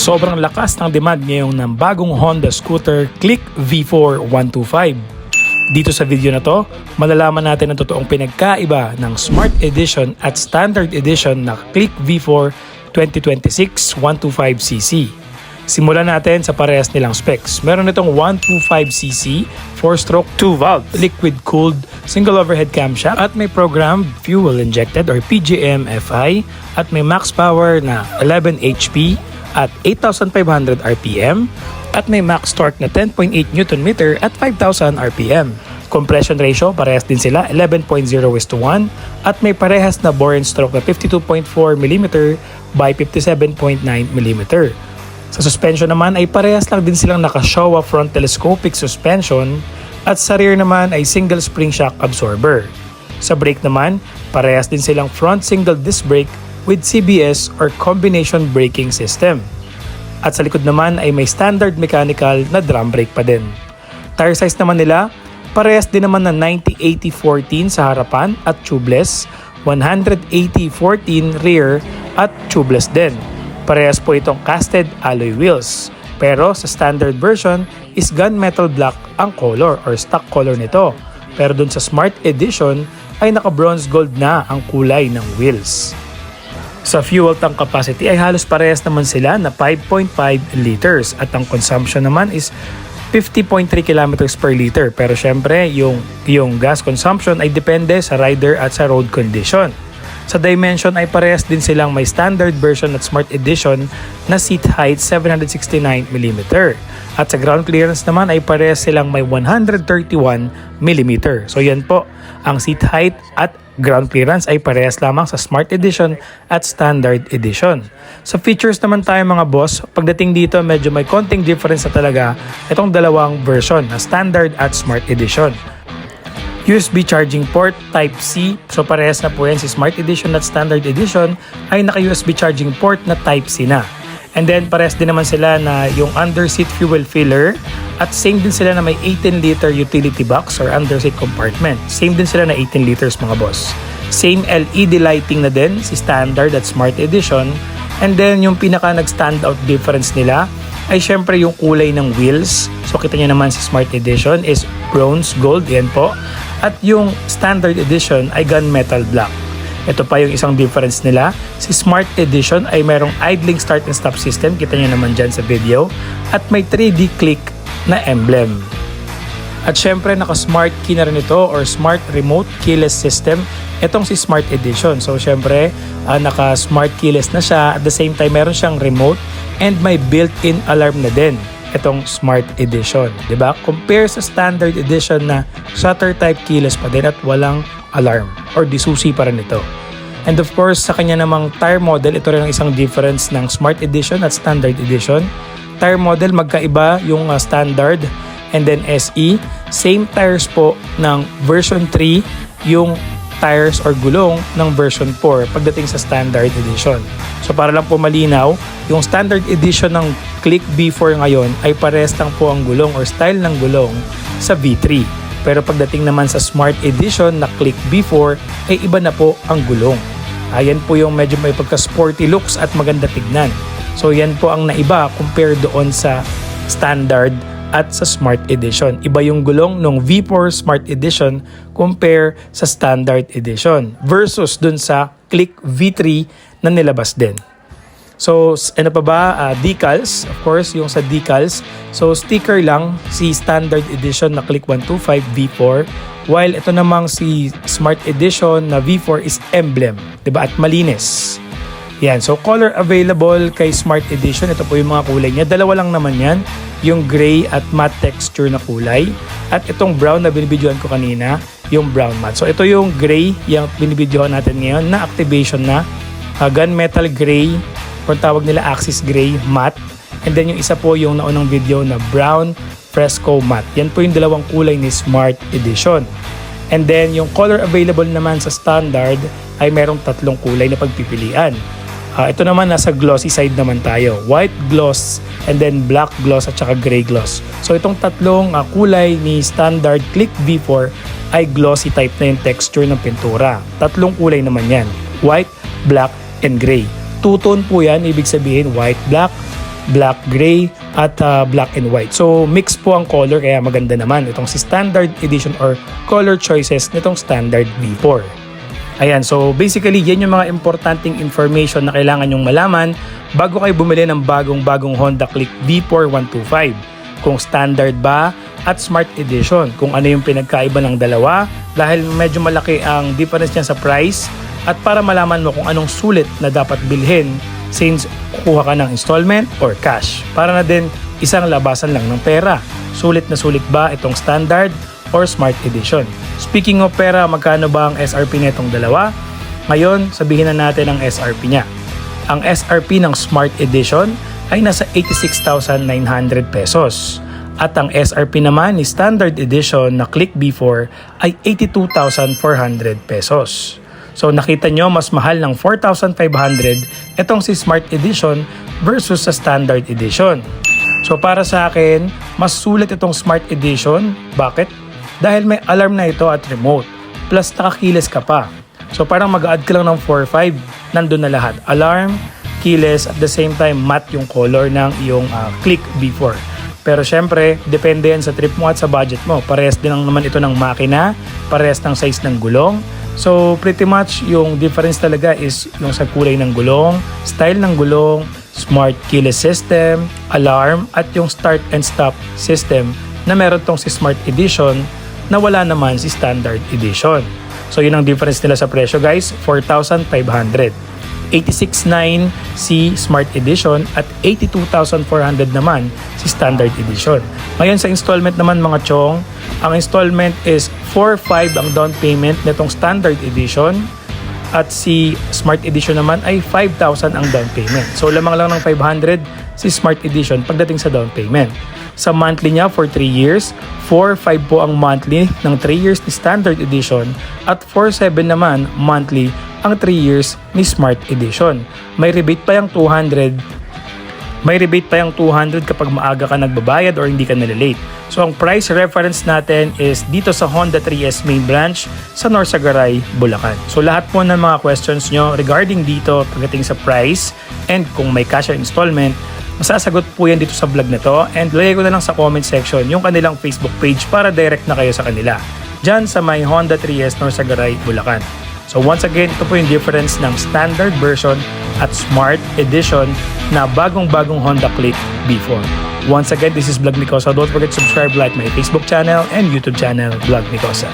Sobrang lakas ng demand ngayon ng bagong Honda scooter Click V4 125. Dito sa video na to, malalaman natin ang totoong pinagkaiba ng Smart Edition at Standard Edition na Click V4 2026 125cc. Simulan natin sa parehas nilang specs. Meron itong 125cc, 4-stroke, 2-valve, liquid-cooled, single overhead camshaft at may programmed fuel-injected or PGM FI at may max power na 11 HP at 8,500 RPM at may max torque na 10.8 Nm at 5,000 RPM. Compression ratio, parehas din sila, 11.0:1 at may parehas na bore and stroke na 52.4 mm by 57.9 mm. Sa suspension naman ay parehas lang din silang naka-Showa front telescopic suspension at sa rear naman ay single spring shock absorber. Sa brake naman, parehas din silang front single disc brake with CBS or combination braking system. At sa likod naman ay may standard mechanical na drum brake pa din. Tire size naman nila, parehas din naman na 90-80-14 sa harapan at tubeless, 180-14 rear at tubeless din. Parehas po itong casted alloy wheels. Pero sa standard version is gunmetal black ang color or stock color nito. Pero dun sa Smart Edition ay naka bronze gold na ang kulay ng wheels. Sa fuel tank capacity ay halos parehas naman sila na 5.5 liters at ang consumption naman is 50.3 kilometers per liter. Pero syempre yung gas consumption ay depende sa rider at sa road condition. Sa dimension ay parehas din silang may standard version at Smart Edition na seat height 769 mm. At sa ground clearance naman ay parehas silang may 131 mm. So yan po, ang seat height at ground clearance ay parehas lamang sa Smart Edition at Standard Edition. Sa features naman tayo mga boss, pagdating dito medyo may konting difference na talaga itong dalawang version na Standard at Smart Edition. USB charging port Type-C, so parehas na po yan si Smart Edition at Standard Edition ay naka-USB charging port na Type-C na. And then parehas din naman sila na yung underseat fuel filler at same din sila na may 18-liter utility box or underseat compartment. Same din sila na 18 liters mga boss. Same LED lighting na din si Standard at Smart Edition. And then yung pinaka nag-stand out difference nila ay syempre yung kulay ng wheels. So kita nyo naman si Smart Edition is bronze gold, yan po. At yung Standard Edition ay gunmetal black. Ito pa yung isang difference nila. Si Smart Edition ay merong idling start and stop system. Kita nyo naman dyan sa video. At may 3D click na emblem. At syempre naka-smart key na rin ito or smart remote keyless system. Itong si Smart Edition. So syempre naka-smart keyless na siya. At the same time meron siyang remote and may built-in alarm na din. Itong Smart Edition, 'di ba? Compare sa Standard Edition na shutter type keyless pa din at walang alarm or disusi pa rin ito. And of course, sa kanya namang tire model, ito rin ang isang difference ng Smart Edition at Standard Edition. Tire model magkaiba yung Standard and then SE. Same tires po ng version 3 yung tires or gulong ng version 4 pagdating sa Standard Edition. So para lang po malinaw, yung Standard Edition ng Click V4 ngayon ay parehas lang po ang gulong or style ng gulong sa V3. Pero pagdating naman sa Smart Edition na Click V4 ay iba na po ang gulong. Ayan po yung medyo may pagka-sporty looks at maganda tignan. So yan po ang naiba compared doon sa Standard at sa Smart Edition. Iba yung gulong ng V4 Smart Edition compare sa Standard Edition versus dun sa Click V3 na nilabas din. So, ano pa ba? Decals. Of course, yung sa decals. So, sticker lang si Standard Edition na Click 125 V4. While ito namang si Smart Edition na V4 is emblem. Diba? At malinis. Yan. So, color available kay Smart Edition. Ito po yung mga kulay niya. Dalawa lang naman yan. Yung gray at matte texture na kulay. At itong brown na binibidyohan ko kanina, yung brown matte. So, ito yung gray, yung binibidyohan natin ngayon na activation na gunmetal gray, kung tawag nila Axis Gray Matte. And then yung isa po yung naunang video na Brown Fresco Matte. Yan po yung dalawang kulay ni Smart Edition. And then yung color available naman sa Standard ay merong tatlong kulay na pagpipilian. Ito naman nasa glossy side naman tayo. White gloss and then black gloss at saka gray gloss. So itong tatlong kulay ni Standard Click V4 ay glossy type na yung texture ng pintura. Tatlong kulay naman yan. White, black, and gray. Two-tone po yan, ibig sabihin white, black, black, gray, at black and white. So mix po ang color kaya maganda naman itong si standard edition or color choices nitong standard V4. Ayan, so basically yan yung mga importanteng information na kailangan nyong malaman bago kayo bumili ng bagong Honda Click V4 125. Kung standard ba at Smart Edition, kung ano yung pinagkaiba ng dalawa dahil medyo malaki ang difference niya sa price, at para malaman mo kung anong sulit na dapat bilhin since kukuha ka ng installment or cash. Para na din isang labasan lang ng pera. Sulit na sulit ba itong standard or Smart Edition? Speaking of pera, magkano ba ang SRP nitong dalawa? Ngayon, sabihin na natin ang SRP niya. Ang SRP ng Smart Edition ay nasa 86,900 pesos. At ang SRP naman ni Standard Edition na Click B4 ay 82,400 pesos. So nakita nyo mas mahal ng 4,500 itong si Smart Edition versus sa Standard Edition. So para sa akin, mas sulit itong Smart Edition. Bakit? Dahil may alarm na ito at remote. Plus nakakiles ka pa. So parang mag-add ka lang ng 4-5. Nandun na lahat. Alarm, keyless, at the same time matte yung color ng iyong Click B4. Pero syempre, depende yan sa trip mo at sa budget mo. Parehas din lang naman ito ng makina, parehas ng size ng gulong. So pretty much yung difference talaga is yung sa kulay ng gulong, style ng gulong, smart keyless system, alarm, at yung start and stop system na meron tong si Smart Edition na wala naman si Standard Edition. So yun ang difference nila sa presyo guys, 4,500. 86,900 si Smart Edition at 82,400 naman si Standard Edition. Ngayon sa installment naman mga chong, ang installment is 4,500 ang down payment nitong Standard Edition at si Smart Edition naman ay 5,000 ang down payment. So lamang lang ng 500 si Smart Edition pagdating sa down payment. Sa monthly niya for 3 years, 4,500 po ang monthly ng 3 years ni Standard Edition at 4,700 naman monthly ang 3 years ni Smart Edition. May rebate pa yung 200. May rebate pa yung 200 kapag maaga ka nagbabayad or hindi ka nalilate. So ang price reference natin is dito sa Honda 3S main branch sa Norsagaray, Bulacan. So lahat po ng mga questions nyo regarding dito pagdating sa price and kung may cash or installment, masasagot po yan dito sa vlog na to, and lagay ko na lang sa comment section yung kanilang Facebook page para direct na kayo sa kanila. Diyan sa may Honda 3S Norsagaray, Bulacan. So once again, ito po yung difference ng standard version at Smart Edition na bagong-bagong Honda Click B4. Once again, this is Vlog Nicosa. Don't forget to subscribe, like my Facebook channel and YouTube channel, Vlog Nicosa.